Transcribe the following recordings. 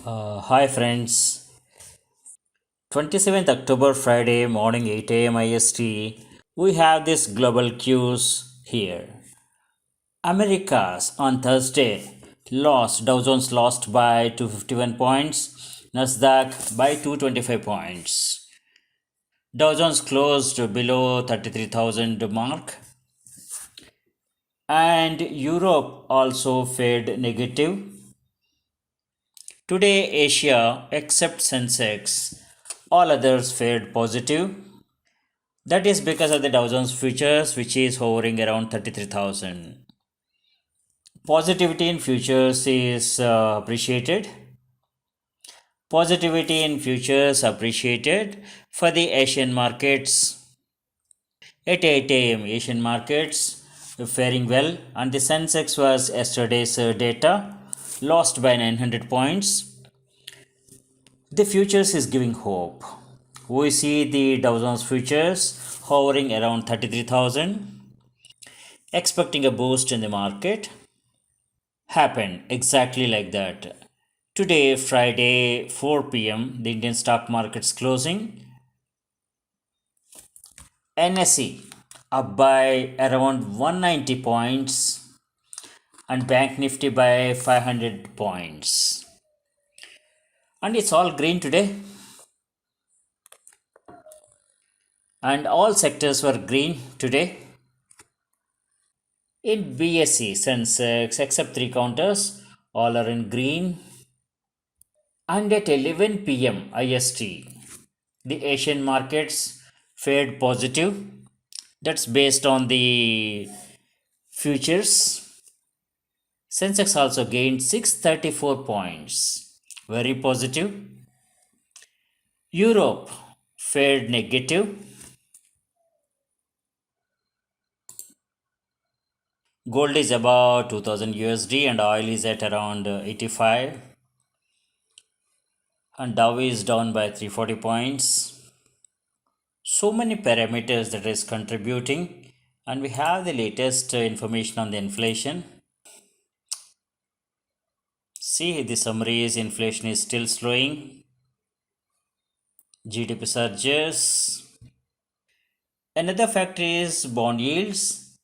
Hi friends, 27th October Friday morning 8 a.m. IST. We have this global cues here. Americas on Thursday lost, Dow Jones lost by 251 points, Nasdaq by 225 points. Dow Jones closed below 33,000 mark and Europe also fared negative. Today Asia except Sensex, all others fared positive. That is because of the Dow Jones futures, which is hovering around 33,000. Positivity in futures is appreciated. Positivity in futures appreciated for the Asian markets. At 8 a.m., Asian markets faring well, and the Sensex was yesterday's data, lost by 900 points. The futures is giving hope. We see the Dow Jones futures hovering around 33,000, expecting a boost in the market. Happened exactly like that. Today, Friday, 4 p.m., the Indian stock market's closing. NSE up by around 190 points and Bank Nifty by 500 points. And it's all green today. And all sectors were green today. In BSE, Sensex, except three counters, all are in green. And at 11 p.m. IST, the Asian markets fared positive. That's based on the futures. Sensex also gained 634 points. Very positive. Europe fared negative. Gold is about 2000 USD and oil is at around 85. And Dow is down by 340 points. So many parameters that is contributing, and we have the latest information on the inflation. See, the summary is inflation is still slowing. GDP surges. Another factor is bond yields.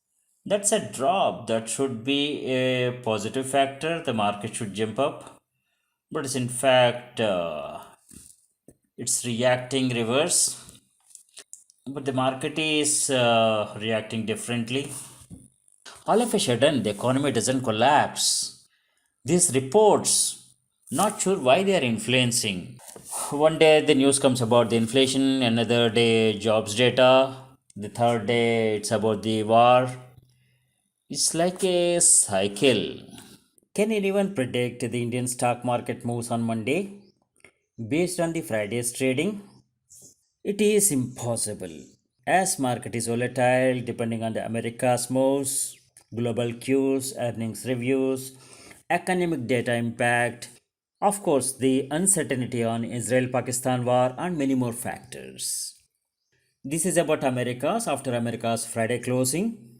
That's a drop. That should be a positive factor. The market should jump up. But it's in fact, it's reacting reverse. But the market is reacting differently. All of a sudden, the economy doesn't collapse. These reports, not sure why they are influencing. One day the news comes about the inflation, another day jobs data, the third day it's about the war. It's like a cycle. Can anyone predict the Indian stock market moves on Monday based on the Friday's trading? It is impossible. As market is volatile depending on the America's moves, global cues, earnings reviews, economic data impact, of course, the uncertainty on Israel Pakistan war, and many more factors. This is about Americas after America's Friday closing.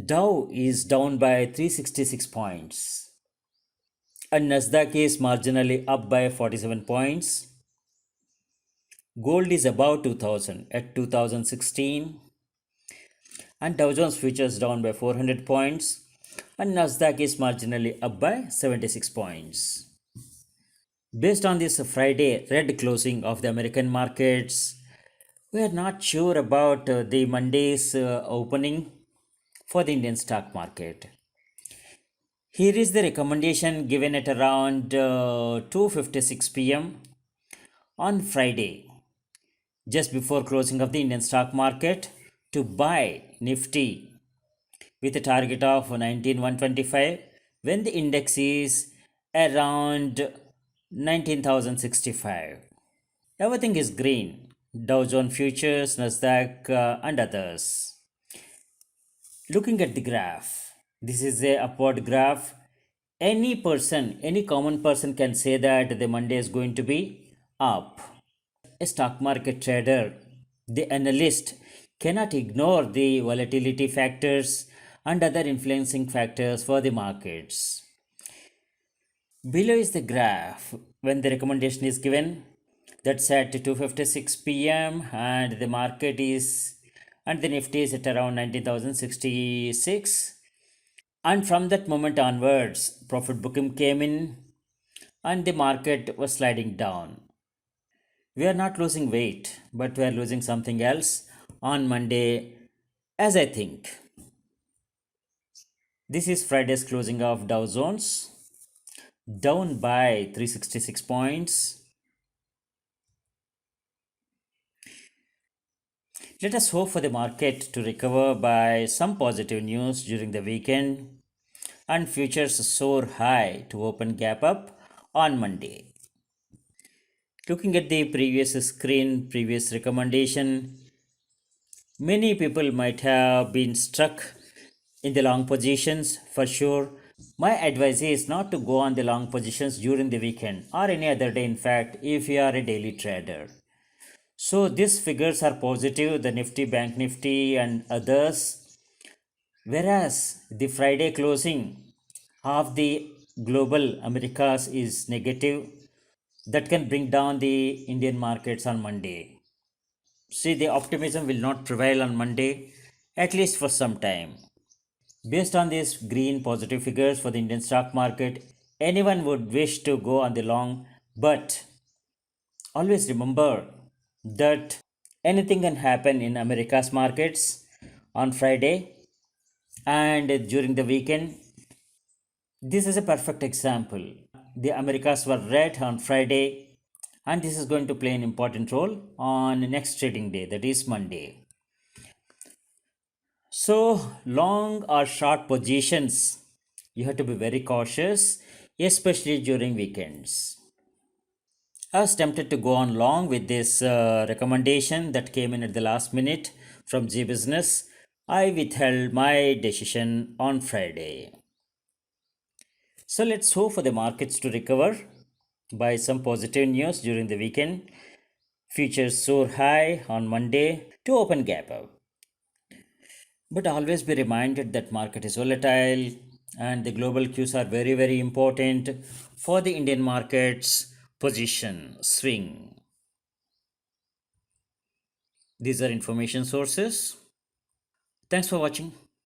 Dow is down by 366 points, and Nasdaq is marginally up by 47 points. Gold is above 2000 at 2016, and Dow Jones futures down by 400 points, and Nasdaq is marginally up by 76 points. Based on this Friday red closing of the American markets, we are not sure about the Monday's opening for the Indian stock market. Here is the recommendation given at around 2:56 p.m. on Friday, just before closing of the Indian stock market, to buy Nifty with a target of 19,125 when the index is around 19,065. Everything is green. Dow Jones futures, Nasdaq, and others. Looking at the graph, this is a upward graph. Any person, any common person can say that the Monday is going to be up. A stock market trader, the analyst, cannot ignore the volatility factors and other influencing factors for the markets. Below is the graph when the recommendation is given. That's at 2:56 p.m. and the market is and the Nifty is at around 19,066. And from that moment onwards, profit booking came in and the market was sliding down. We are not losing weight, but we are losing something else on Monday, as I think. This is Friday's closing of Dow Jones, down by 366 points. Let us hope for the market to recover by some positive news during the weekend and futures soar high to open gap up on Monday. Looking at the previous screen, previous recommendation, many people might have been struck in the long positions for sure. My advice is not to go on the long positions during the weekend or any other day, in fact, if you are a daily trader. So these figures are positive, the Nifty, Bank Nifty, and others. Whereas the Friday closing of the global Americas is negative, that can bring down the Indian markets on Monday. See, the optimism will not prevail on Monday, at least for some time. Based on these green positive figures for the Indian stock market, anyone would wish to go on the long, but always remember that anything can happen in America's markets on Friday and during the weekend. This is a perfect example. The Americas were red on Friday, and this is going to play an important role on next trading day, that is Monday. So, long or short positions, you have to be very cautious, especially during weekends. I was tempted to go on long with this recommendation that came in at the last minute from G Business. I withheld my decision on Friday. So let's hope for the markets to recover by some positive news during the weekend. Futures soar high on Monday to open gap up. But always be reminded that market is volatile and the global cues are very very important for the Indian markets position swing. These are information sources. Thanks for watching.